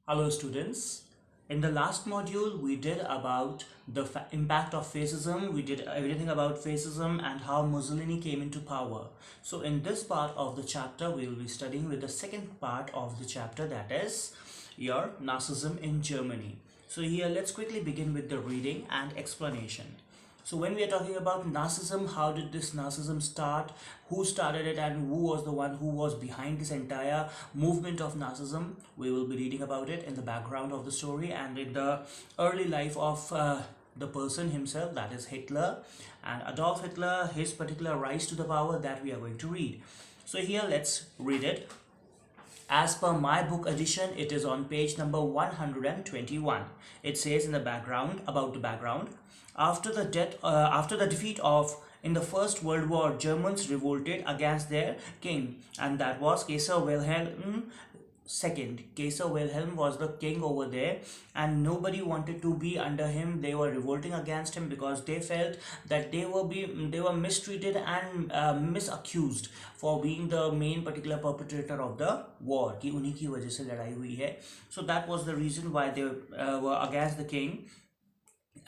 Hello students. In the last module we did about the impact of fascism. We did everything about fascism and how Mussolini came into power. So in this part of the chapter we will be studying with the second part of the chapter, that is your Nazism in Germany. So here let's quickly begin with the reading and explanation. So when we are talking about Nazism, how did this Nazism start? Who started it and who was the one who was behind this entire movement of Nazism? We will be reading about it in the background of the story and in the early life of the person himself, that is Hitler, and Adolf Hitler, his particular rise to the power, that we are going to read. So here let's read it. As per my book edition, it is on page number 121. It says in the background, about the background, after the defeat of in the First World War, Germans revolted against their king, and that was Kaiser Wilhelm second. Kaiser Wilhelm was the king over there, and nobody wanted to be under him. They were revolting against him because they felt that they were mistreated and misaccused for being the main particular perpetrator of the war, कि उन्हीं की वजह से लड़ाई हुई है. So that was the reason why they were against the king,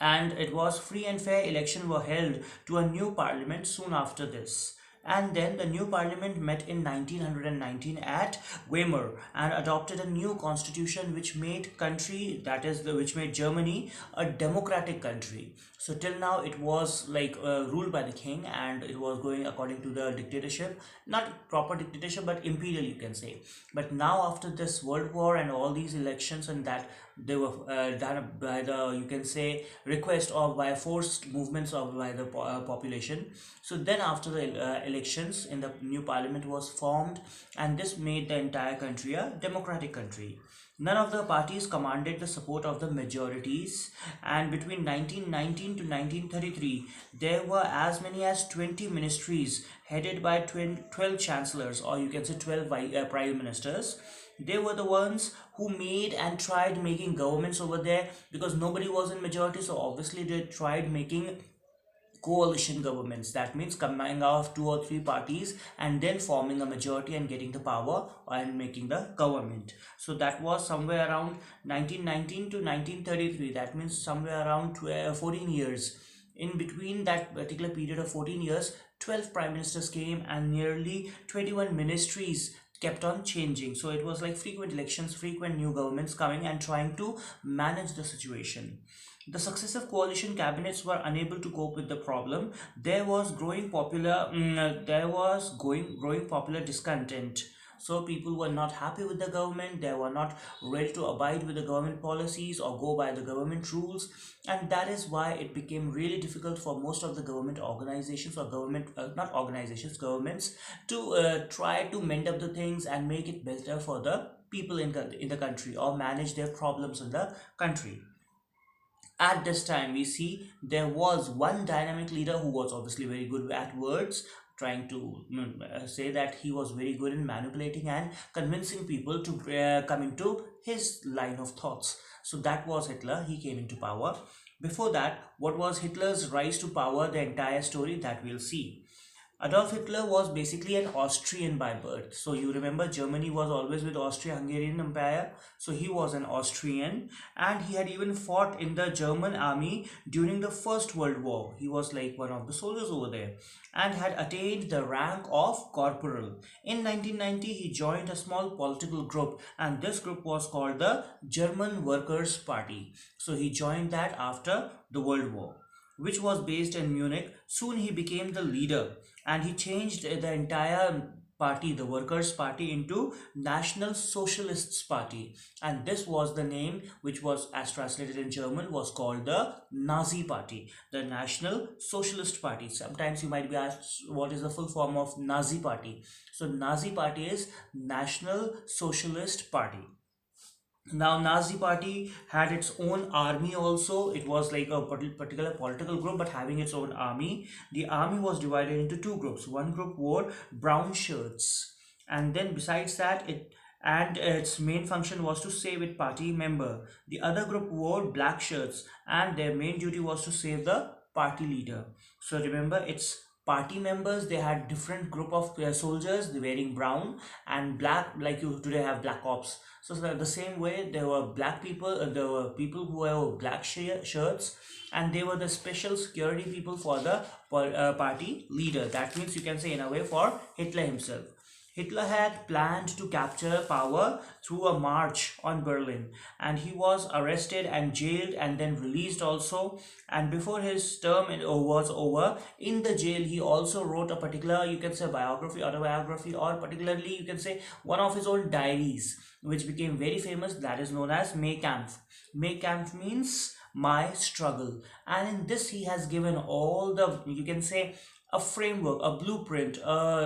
and it was free and fair election were held to a new parliament soon after this. And then the new parliament met in 1919 at Weimar and adopted a new constitution which made which made Germany a democratic country. So till now it was like ruled by the king, and it was going according to the dictatorship, not proper dictatorship but imperial, you can say. But now after this world war and all these elections and that, they were done by the, you can say, request or by forced movements of by the population. So then after the elections in the new parliament was formed, and this made the entire country a democratic country. None of the parties commanded the support of the majorities, and between 1919 to 1933 there were as many as 20 ministries headed by 12 chancellors, or you can say 12 prime ministers. They were the ones who made and tried making governments over there, because nobody was in majority, so obviously they tried making coalition governments. That means coming out of 2 or 3 parties and then forming a majority and getting the power and making the government. So that was somewhere around 1919 to 1933. That means somewhere around 14 years. In between that particular period of 14 years, 12 prime ministers came and nearly 21 ministries kept on changing. So it was like frequent elections, frequent new governments coming and trying to manage the situation. The successive coalition cabinets were unable to cope with the problem. There was growing popular discontent. So people were not happy with the government. They were not ready to abide with the government policies or go by the government rules, and that is why it became really difficult for most of the government organizations or governments to try to mend up the things and make it better for the people in the country, or manage their problems in the country. At this time, we see there was one dynamic leader who was obviously very good at words, trying to say that he was very good in manipulating and convincing people to come into his line of thoughts. So that was Hitler. He came into power. Before that, what was Hitler's rise to power, the entire story that we'll see. Adolf Hitler was basically an Austrian by birth. So you remember Germany was always with Austria-Hungarian Empire. So he was an Austrian, and he had even fought in the German army during the First World War. He was like one of the soldiers over there and had attained the rank of corporal. In 1990, he joined a small political group, and this group was called the German Workers' Party. So he joined that after the World War, which was based in Munich. Soon he became the leader, and he changed the entire party, the Workers' Party, into National Socialists Party, and this was the name which was, as translated in German, was called the Nazi Party, the National Socialist Party. Sometimes you might be asked what is the full form of Nazi Party. So Nazi Party is National Socialist Party. Now Nazi party had its own army also. It was like a particular political group but having its own army. The army was divided into 2 groups. One group wore brown shirts, and then besides that its main function was to save its party member. The other group wore black shirts, and their main duty was to save the party leader. So remember, its party members, they had different group of soldiers, they wearing brown and black, like you today have black ops. So the same way, there were black people, there were people who wore black shirts, and they were the special security people for the party leader. That means you can say in a way for Hitler himself. Hitler had planned to capture power through a march on Berlin, and he was arrested and jailed and then released also. And before his term was over in the jail, he also wrote a particular, you can say, biography, autobiography, or particularly you can say one of his own diaries, which became very famous, that is known as Mein Kampf. Mein Kampf means my struggle, and in this he has given all the, you can say, a framework, a blueprint,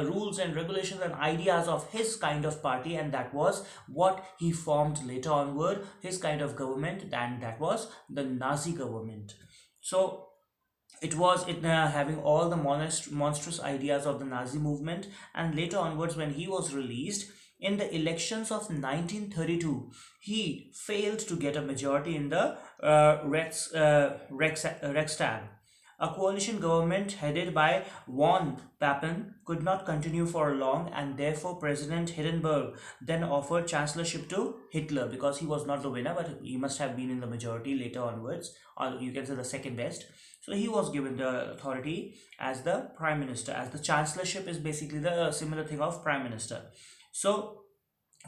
rules and regulations and ideas of his kind of party, and that was what he formed later onward, his kind of government, and that was the Nazi government. So it was having all the monstrous ideas of the Nazi movement. And later onwards, when he was released in the elections of 1932, he failed to get a majority in the Reichstag. A coalition government headed by von Papen could not continue for long, and therefore President Hindenburg then offered chancellorship to Hitler, because he was not the winner, but he must have been in the majority later onwards, or you can say the second best. So he was given the authority as the prime minister, as the chancellorship is basically the similar thing of prime minister. So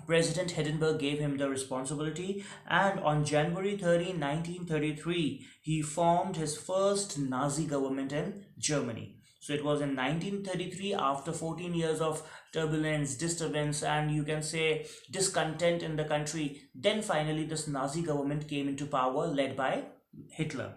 President Hindenburg gave him the responsibility, and on January 30, 1933, he formed his first Nazi government in Germany. So it was in 1933, after 14 years of turbulence, disturbance, and you can say discontent in the country, then finally this Nazi government came into power, led by Hitler.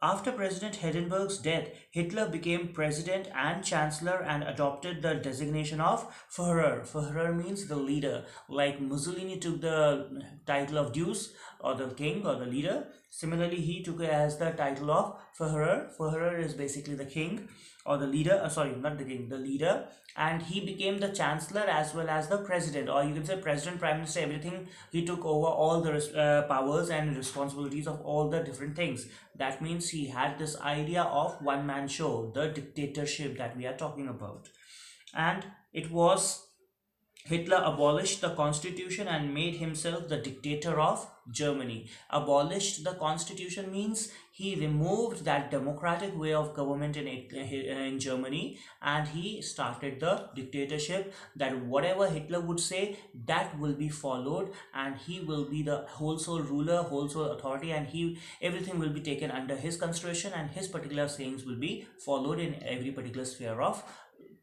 After President Hindenburg's death, Hitler became president and chancellor and adopted the designation of Führer. Führer means the leader. Like Mussolini took the title of Deus, or the king, or the leader. Similarly, he took it as the title of Führer. Führer is basically the king, or the leader. Sorry, not the king, the leader. And he became the chancellor as well as the president, or you can say president, prime minister, everything. He took over all the powers and responsibilities of all the different things. That means he had this idea of one man show, the dictatorship that we are talking about. And it was Hitler abolished the constitution and made himself the dictator of Germany. Abolished the constitution means he removed that democratic way of government in Germany, and he started the dictatorship, that whatever Hitler would say, that will be followed, and he will be the whole soul ruler, whole soul authority, and everything will be taken under his consideration, and his particular sayings will be followed in every particular sphere of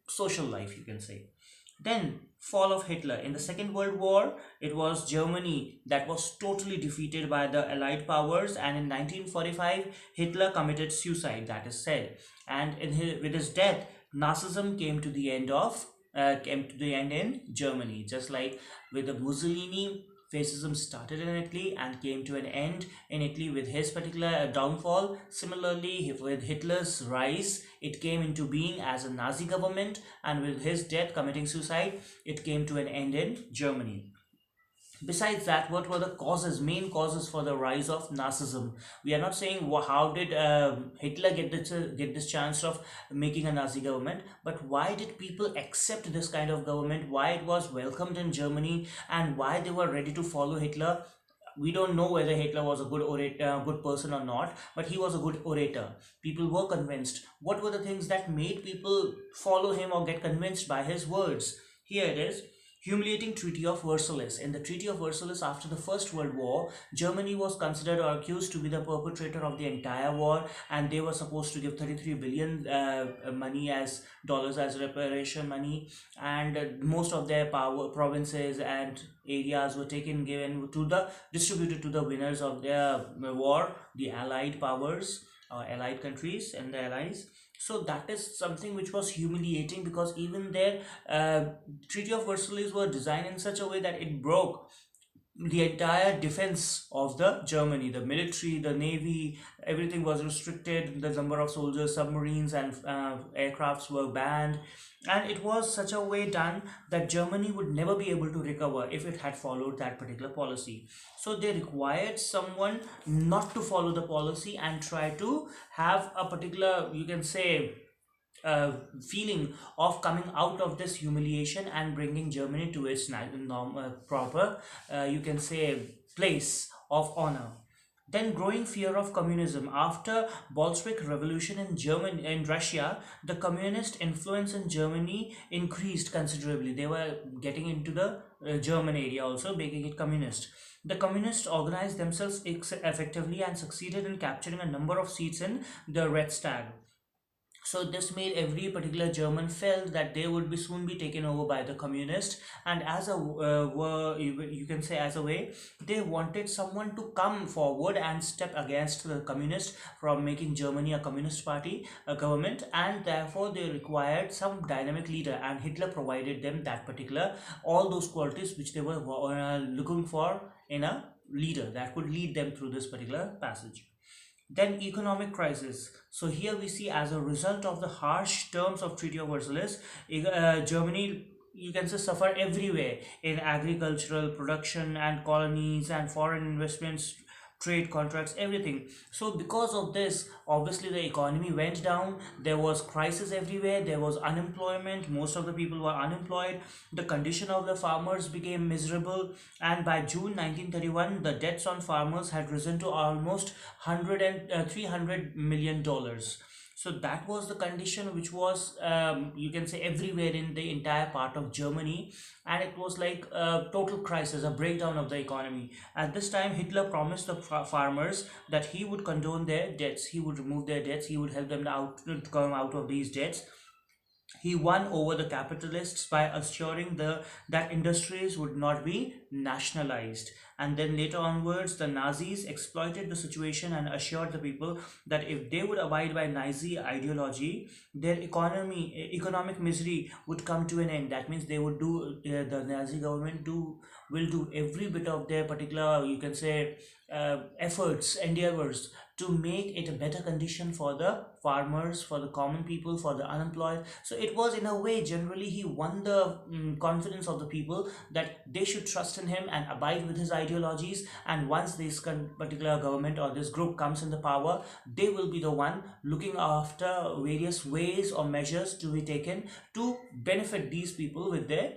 social life, you can say. Then fall of Hitler. In the Second World War, it was Germany that was totally defeated by the Allied powers, and in 1945 Hitler committed suicide, that is said. And with his death, Nazism came to the end in Germany. Just like with the Mussolini, fascism started in Italy and came to an end in Italy with his particular downfall. Similarly, with Hitler's rise, it came into being as a Nazi government, and with his death, committing suicide, it came to an end in Germany. Besides that, what were the main causes for the rise of Nazism? We are not saying how did Hitler get this chance of making a Nazi government, but why did people accept this kind of government? Why it was welcomed in Germany, and why they were ready to follow Hitler? We don't know whether Hitler was a good person or not, but he was a good orator. People were convinced. What were the things that made people follow him or get convinced by his words? Here it is. Humiliating Treaty of Versailles. In the Treaty of Versailles, after the First World War, Germany was considered or accused to be the perpetrator of the entire war, and they were supposed to give 33 billion money as dollars as reparation money, and most of their provinces and areas were distributed to the winners of their war, the Allied powers, or Allied countries and the Allies. So that is something which was humiliating, because even their Treaty of Versailles were designed in such a way that it broke the entire defense of the Germany. The military, the navy, everything was restricted. The number of soldiers, submarines and aircrafts were banned, and it was such a way done that Germany would never be able to recover if it had followed that particular policy. So they required someone not to follow the policy and try to have a particular, you can say, feeling of coming out of this humiliation and bringing Germany to its proper, you can say, place of honor. Then growing fear of communism. After Bolshevik revolution in Germany in Russia, the communist influence in Germany increased considerably. They were getting into the German area also, making it communist. The communists organized themselves effectively and succeeded in capturing a number of seats in the Reichstag. So this made every particular German felt that they would be soon be taken over by the communist, and as a you can say as a way, they wanted someone to come forward and step against the communist from making Germany a communist party, a government, and therefore they required some dynamic leader, and Hitler provided them that particular all those qualities which they were looking for in a leader that could lead them through this particular passage. Then economic crisis. So here we see, as a result of the harsh terms of Treaty of Versailles, Germany, you can say, suffer everywhere in agricultural production and colonies and foreign investments, trade contracts, everything. So because of this, obviously the economy went down. There was crisis everywhere. There was unemployment. Most of the people were unemployed. The condition of the farmers became miserable, and by June 1931 the debts on farmers had risen to almost 300 million dollars. So that was the condition which was, you can say, everywhere in the entire part of Germany, and it was like a total crisis, a breakdown of the economy. At this time, Hitler promised the farmers that he would condone their debts, he would remove their debts, he would help them out to come out of these debts. He won over the capitalists by assuring that industries would not be nationalized. And then later onwards, the Nazis exploited the situation and assured the people that if they would abide by Nazi ideology, their economic misery would come to an end. That means they would do, the Nazi government will do every bit of their particular, you can say, efforts, endeavors to make it a better condition for the farmers, for the common people, for the unemployed. So it was, in a way, generally he won the confidence of the people that they should trust in him and abide with his ideologies, and once this particular government or this group comes in the power, they will be the one looking after various ways or measures to be taken to benefit these people with their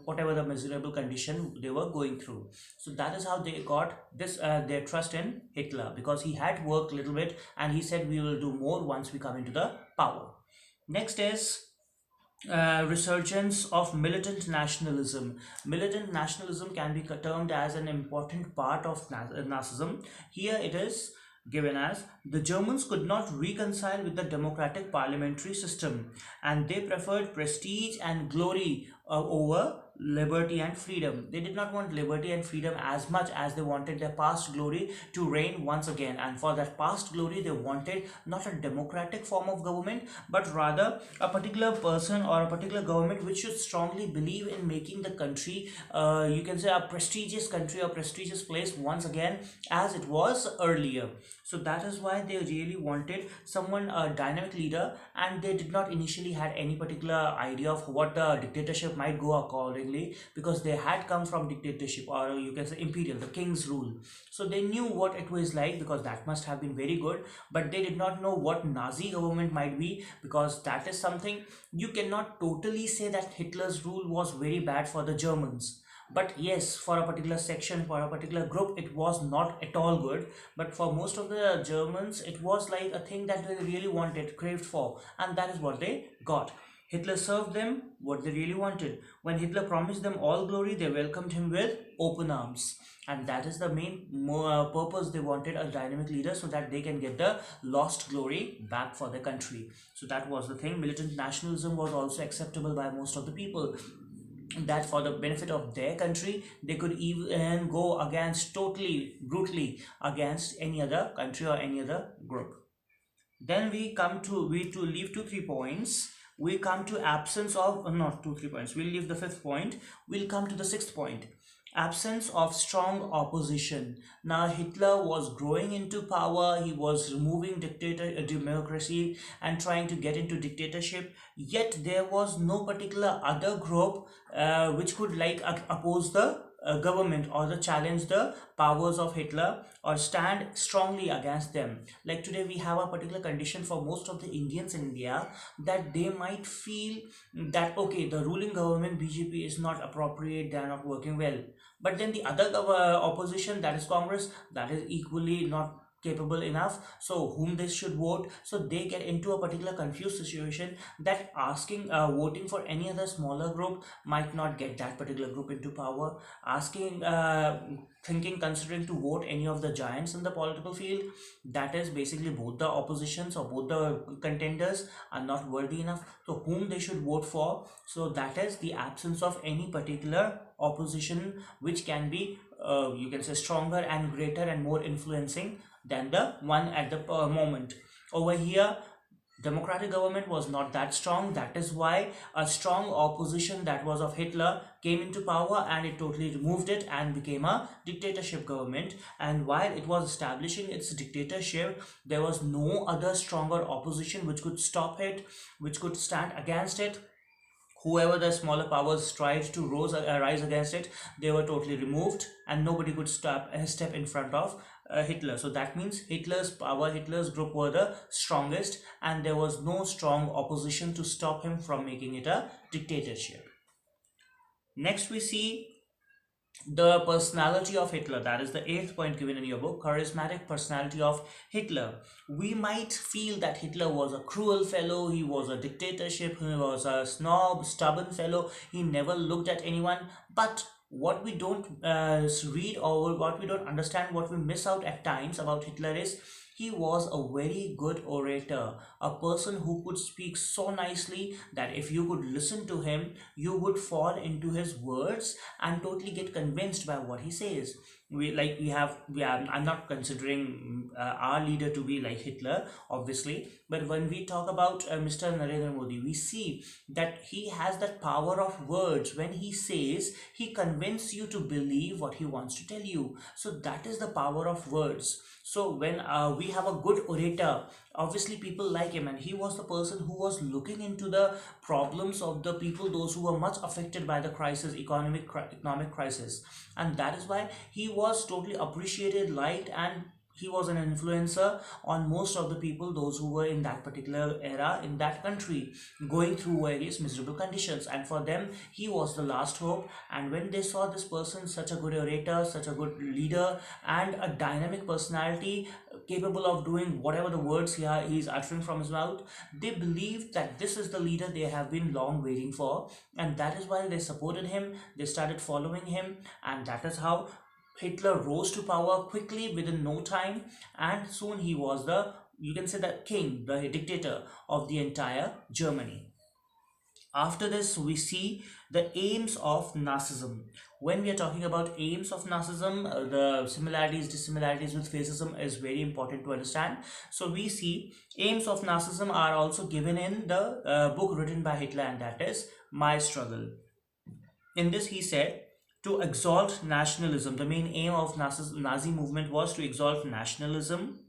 whatever the miserable condition they were going through. So that is how they got this their trust in Hitler, because he had worked a little bit and he said we will do more once we come into the power. Next is resurgence of militant nationalism. Militant nationalism can be termed as an important part of Nazism. Here it is given as: the Germans could not reconcile with the democratic parliamentary system, and they preferred prestige and glory over liberty and freedom. They did not want liberty and freedom as much as they wanted their past glory to reign once again, and for that past glory they wanted not a democratic form of government, but rather a particular person or a particular government which should strongly believe in making the country, you can say, a prestigious country or prestigious place once again as it was earlier. So that is why they really wanted someone, a dynamic leader, and they did not initially had any particular idea of what the dictatorship might go accordingly, because they had come from dictatorship, or you can say imperial, the king's rule. So they knew what it was like, because that must have been very good, but they did not know what Nazi government might be, because that is something you cannot totally say that Hitler's rule was very bad for the Germans. But yes, for a particular section, for a particular group, it was not at all good. But for most of the Germans, it was like a thing that they really wanted, craved for, and that is what they got. Hitler served them what they really wanted. When Hitler promised them all glory, they welcomed him with open arms. And that is the main purpose. They wanted a dynamic leader so that they can get the lost glory back for the country. So that was the thing. Militant nationalism was also acceptable by most of the people, that for the benefit of their country they could even go against, totally brutally against any other country or any other group. Then we come to, to leave 2-3 points. We come to absence of, not 2-3 points, we'll leave the 5th point. We'll come to the 6th point: absence of strong opposition. Now Hitler was growing into power, he was removing democracy and trying to get into dictatorship, yet there was no particular other group which could oppose the government or the challenge the powers of Hitler or stand strongly against them. Like today we have a particular condition for most of the Indians in India, that they might feel that okay, the ruling government BJP is not appropriate, they are not working well, but then the other opposition, that is Congress, that is equally not capable enough, so whom they should vote. So they get into a particular confused situation, that asking voting for any other smaller group might not get that particular group into power. Asking thinking considering to vote any of the giants in the political field, that is basically both the oppositions or both the contenders are not worthy enough, so whom they should vote for. So that is the absence of any particular opposition which can be you can say stronger and greater and more influencing than the one at the moment. Over here, democratic government was not that strong. That is why a strong opposition that was of Hitler came into power, and it totally removed it and became a dictatorship government. And while it was establishing its dictatorship, there was no other stronger opposition which could stop it, which could stand against it. Whoever the smaller powers tried to rise against it, they were totally removed, and nobody could step in front of Hitler. So that means Hitler's power, Hitler's group were the strongest, and there was no strong opposition to stop him from making it a dictatorship. Next we see the personality of Hitler. That is the eighth point given in your book, charismatic personality of Hitler. We might feel that Hitler was a cruel fellow, he was a dictatorship, he was a snob, stubborn fellow, he never looked at anyone. But what we don't read, or what we don't understand, what we miss out at times about Hitler is he was a very good orator, a person who could speak so nicely that if you could listen to him, you would fall into his words and totally get convinced by what he says. I'm not considering our leader to be like Hitler, obviously, but when we talk about Mr. Narendra Modi, we see that he has that power of words. When he says, he convinces you to believe what he wants to tell you. So that is the power of words. So when we have a good orator, obviously people like him, and he was the person who was looking into the problems of the people, those who were much affected by the crisis, economic crisis, and that is why he was totally appreciated, liked, and he was an influencer on most of the people, those who were in that particular era in that country, going through various miserable conditions, and for them he was the last hope. And when they saw this person, such a good orator, such a good leader, and a dynamic personality capable of doing whatever the words he is uttering from his mouth, they believed that this is the leader they have been long waiting for, and that is why they supported him, they started following him, and that is how Hitler rose to power quickly within no time, and soon he was the, you can say, the king, the dictator of the entire Germany. After this, we see the aims of Nazism. When we are talking about aims of Nazism, the similarities, dissimilarities with fascism is very important to understand. So we see aims of Nazism are also given in the book written by Hitler, and that is My Struggle. In this, he said, to exalt nationalism. The main aim of Nazi movement was to exalt nationalism,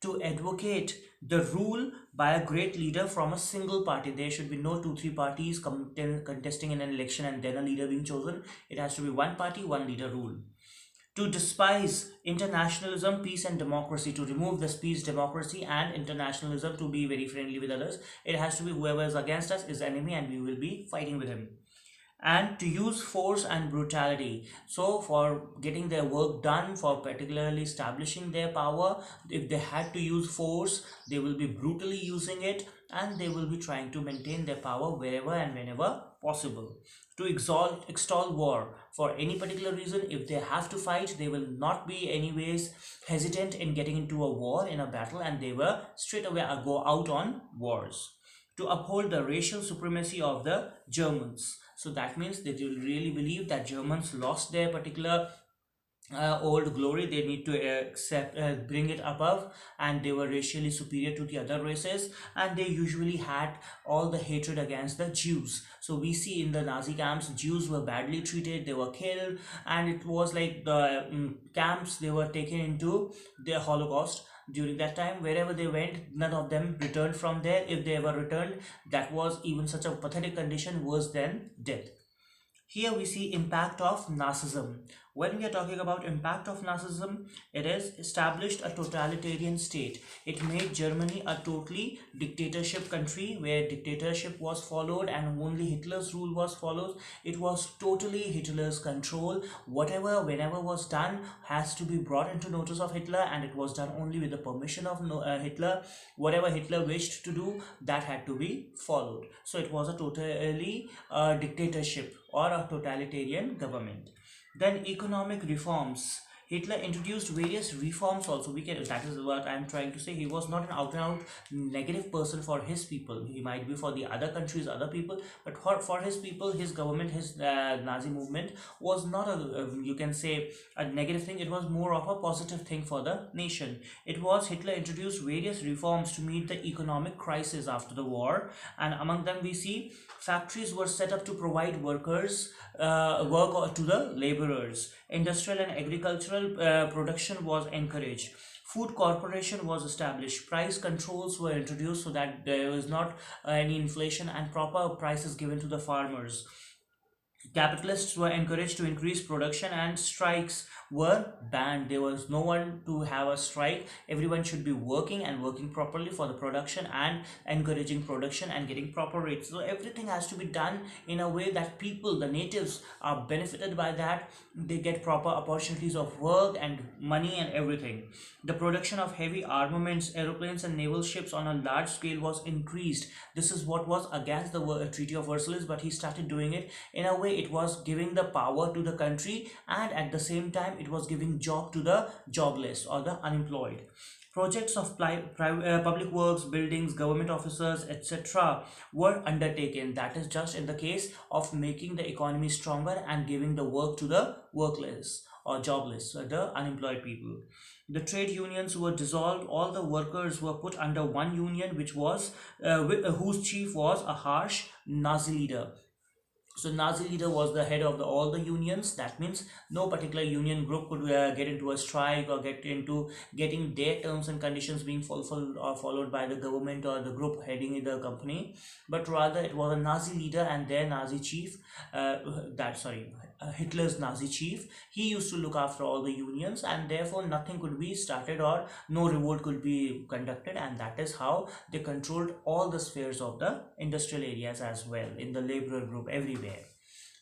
to advocate the rule by a great leader from a single party. There should be no 2-3 parties contesting in an election and then a leader being chosen. It has to be one party, one leader rule. To despise internationalism, peace and democracy, to remove this peace, democracy and internationalism, to be very friendly with others. It has to be whoever is against us is enemy and we will be fighting with him. And to use force and brutality. So for getting their work done, for particularly establishing their power, if they had to use force, they will be brutally using it, and they will be trying to maintain their power wherever and whenever possible. To extol war for any particular reason. If they have to fight, they will not be anyways hesitant in getting into a war, in a battle, and they will straight away go out on wars. To uphold the racial supremacy of the Germans. So that means they really believe that Germans lost their particular old glory. They need to bring it above, and they were racially superior to the other races, and they usually had all the hatred against the Jews. So we see in the Nazi camps, Jews were badly treated, they were killed, and it was like the camps, they were taken into the Holocaust. During that time, wherever they went, none of them returned from there. If they ever returned, that was even such a pathetic condition, worse than death. Here we see impact of Nazism. When we are talking about impact of Nazism, it is established a totalitarian state. It made Germany a totally dictatorship country where dictatorship was followed and only Hitler's rule was followed. It was totally Hitler's control. Whatever, whenever was done has to be brought into notice of Hitler, and it was done only with the permission of Hitler. Whatever Hitler wished to do, that had to be followed. So it was a totally dictatorship or a totalitarian government. Then economic reforms. Hitler introduced various reforms also. We can, that is what I am trying to say. He was not an out and out negative person for his people. He might be for the other countries, other people, but for his people, his government, his Nazi movement was not a you can say a negative thing. It was more of a positive thing for the nation. It was Hitler introduced various reforms to meet the economic crisis after the war, and among them we see factories were set up to provide workers work to the laborers. Industrial and agricultural production was encouraged. Food corporation was established. Price controls were introduced so that there was not any inflation, and proper prices given to the farmers. Capitalists were encouraged to increase production, and strikes were banned. There was no one to have a strike. Everyone should be working and working properly for the production and encouraging production and getting proper rates. So everything has to be done in a way that people, the natives, are benefited by that. They get proper opportunities of work and money and everything. The production of heavy armaments, aeroplanes and naval ships on a large scale was increased. This is what was against the Treaty of Versailles, but he started doing it in a way. It was giving the power to the country, and at the same time it was giving job to the jobless or the unemployed. Projects of public works, buildings, government officers, etc. were undertaken. That is just in the case of making the economy stronger and giving the work to the workless or jobless, the unemployed people. The trade unions were dissolved. All the workers were put under one union, which was whose chief was a harsh Nazi leader. So Nazi leader was the head of all the unions. That means no particular union group could get into a strike or get into getting their terms and conditions being fulfilled or followed by the government or the group heading the company, but rather it was a Nazi leader and their Nazi chief, Hitler's Nazi chief. He used to look after all the unions, and therefore nothing could be started or no revolt could be conducted, and that is how they controlled all the spheres of the industrial areas as well, in the laborer group, everywhere.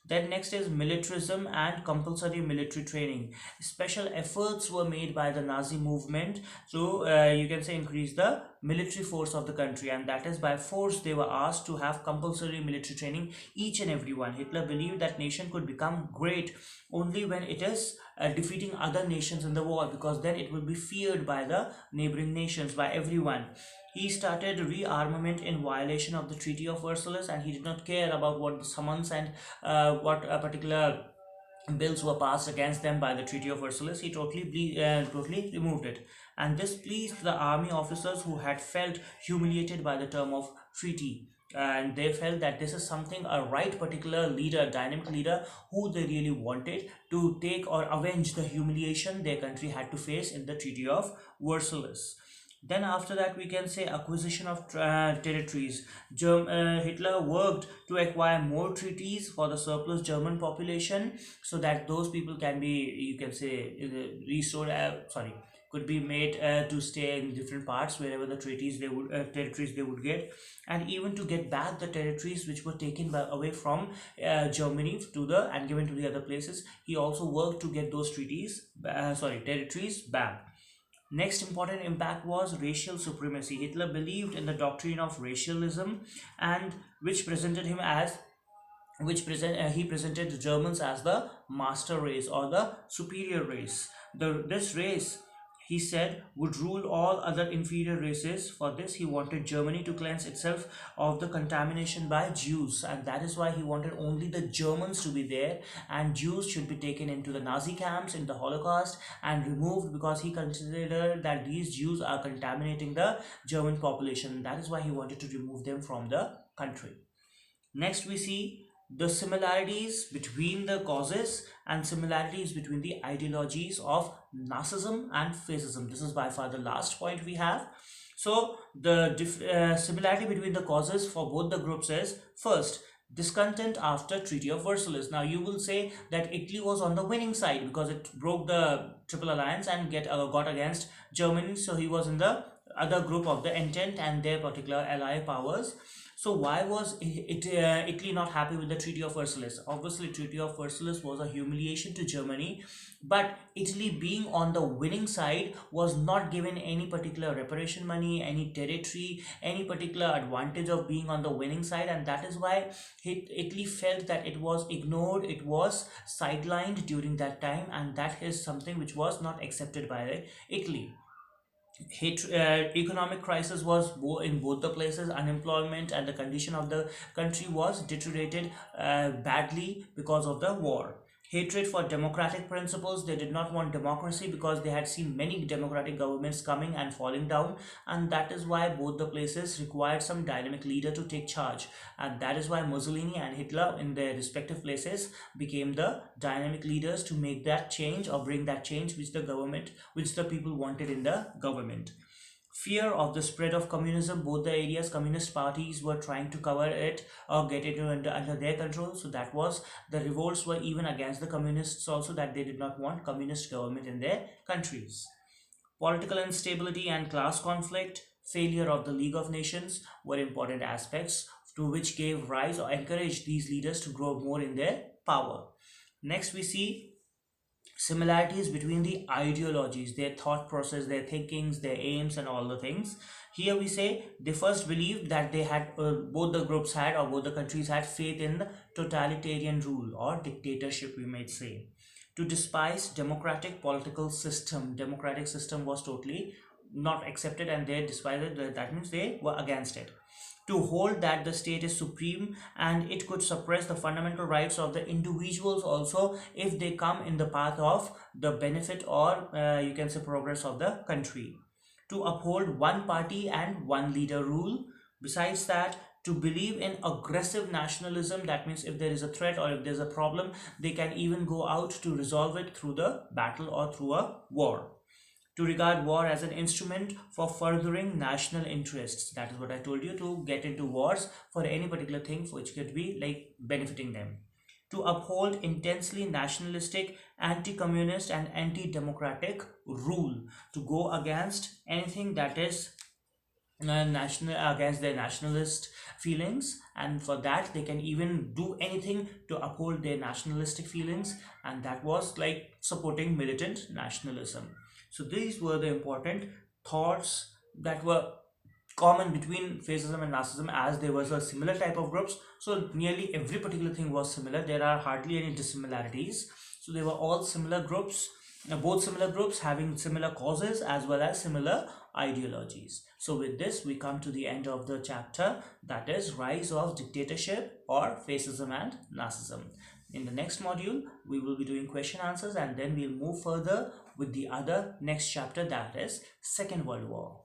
Then next is militarism and compulsory military training. Special efforts were made by the Nazi movement to you can say increase the military force of the country, and that is by force they were asked to have compulsory military training, each and every one. Hitler believed that nation could become great only when it is defeating other nations in the war, because then it will be feared by the neighboring nations, by everyone. He started rearmament in violation of the Treaty of Versailles, and he did not care about what the summons and what particular bills were passed against them by the Treaty of Versailles. He totally removed it, and this pleased the army officers who had felt humiliated by the term of treaty, and they felt that this is something a right particular leader, dynamic leader, who they really wanted to take or avenge the humiliation their country had to face in the Treaty of Versailles. Then after that we can say acquisition of territories. Hitler worked to acquire more treaties for the surplus German population, so that those people can be, you can say, restored, could be made to stay in different parts wherever the treaties they would territories they would get, and even to get back the territories which were taken away from Germany to the and given to the other places. He also worked to get those territories back. Next important impact was racial supremacy. Hitler believed in the doctrine of racialism, and which presented him as he presented the Germans as the master race or the superior race. This race, he said, would rule all other inferior races. For this, he wanted Germany to cleanse itself of the contamination by Jews, and that is why he wanted only the Germans to be there, and Jews should be taken into the Nazi camps in the Holocaust and removed, because he considered that these Jews are contaminating the German population. That is why he wanted to remove them from the country. Next we see the similarities between the causes and similarities between the ideologies of Nazism and fascism. This is by far the last point we have. So the similarity between the causes for both the groups is, first, Discontent after Treaty of Versailles. Now you will say that Italy was on the winning side because it broke the Triple Alliance and got against Germany. So he was in the other group of the Entente and their particular ally powers. So why was Italy not happy with the Treaty of Versailles? Obviously, Treaty of Versailles was a humiliation to Germany, but Italy, being on the winning side, was not given any particular reparation money, any territory, any particular advantage of being on the winning side, and that is why Italy felt that it was ignored, it was sidelined during that time, and that is something which was not accepted by Italy. Economic crisis was in both the places. Unemployment and the condition of the country was deteriorated badly because of the war. Hatred for democratic principles. They did not want democracy because they had seen many democratic governments coming and falling down, and that is why both the places required some dynamic leader to take charge, and that is why Mussolini and Hitler in their respective places became the dynamic leaders to make that change or bring that change which the people wanted in the government. Fear of the spread of communism. Both the areas, communist parties were trying to cover it or get it under their control. So that was, the revolts were even against the communists also, that they did not want communist government in their countries. Political instability and class conflict. Failure of the League of Nations were important aspects to which gave rise or encouraged these leaders to grow more in their power. Next we see similarities between the ideologies, their thought process, their thinkings, their aims, and all the things. Here we say they first believed that they had both the groups had, or both the countries had, faith in the totalitarian rule or dictatorship, we might say. To despise democratic political system. Democratic system was totally not accepted and they despised it. That means they were against it. To hold that the state is supreme and it could suppress the fundamental rights of the individuals also if they come in the path of the benefit or you can say progress of the country. To uphold one party and one leader rule. Besides that, to believe in aggressive nationalism. That means if there is a threat or if there's a problem, they can even go out to resolve it through the battle or through a war. To regard war as an instrument for furthering national interests. That is what I told you, to get into wars for any particular thing which could be like benefiting them. To uphold intensely nationalistic, anti-communist and anti-democratic rule. To go against anything that is national, against their nationalist feelings, and for that they can even do anything to uphold their nationalistic feelings, and that was like supporting militant nationalism. So these were the important thoughts that were common between fascism and Nazism, as there was a similar type of groups. So nearly every particular thing was similar. There are hardly any dissimilarities. So they were all similar groups, both similar groups having similar causes as well as similar ideologies. So with this we come to the end of the chapter, that is Rise of Dictatorship or Fascism and Nazism. In the next module we will be doing question answers, and then we'll move further with the other next chapter, that is Second World War.